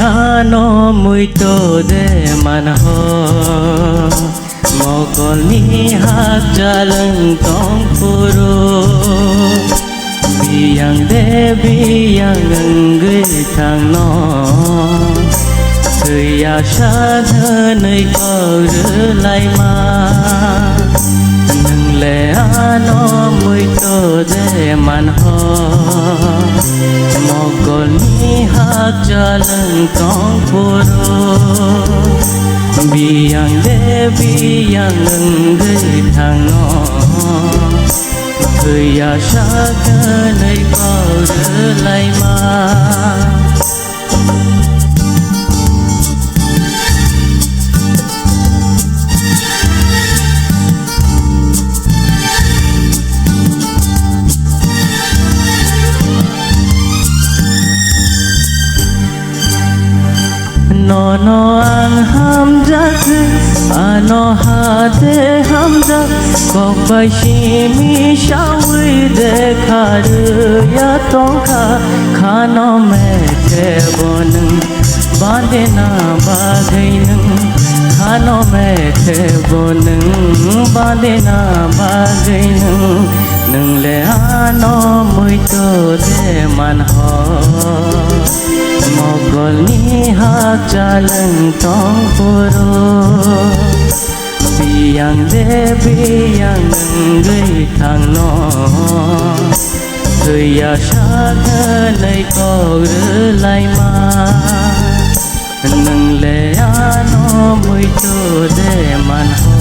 ano muito de manho mogol ni hak jalan tong puro biyang de biyang ngui thang no thời ya sa nơi có lại mà nâng lệ ano muito de manho mogol ni hak jalan tong puro biyang de biyang ngui thang no thời ya sa nơi có lại mà no ang hamzat ano hate hamzat ko bashi mi shawi de khar ya tonka khano me the bon bande na bagain khano me the bon bande na bagain nang le ano muito de man ho mogol ni hak jalan tong puro biyang de biyang ngui thang no thời ya sa nơi có lại mà nâng lệ ano muito de man ho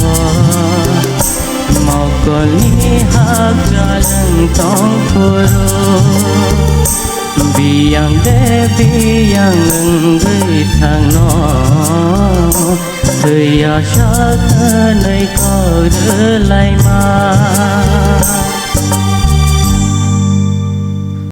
mogol ni hak jalan tong puro biyang de biyang ngui thang no thời ya sa nơi có lại mà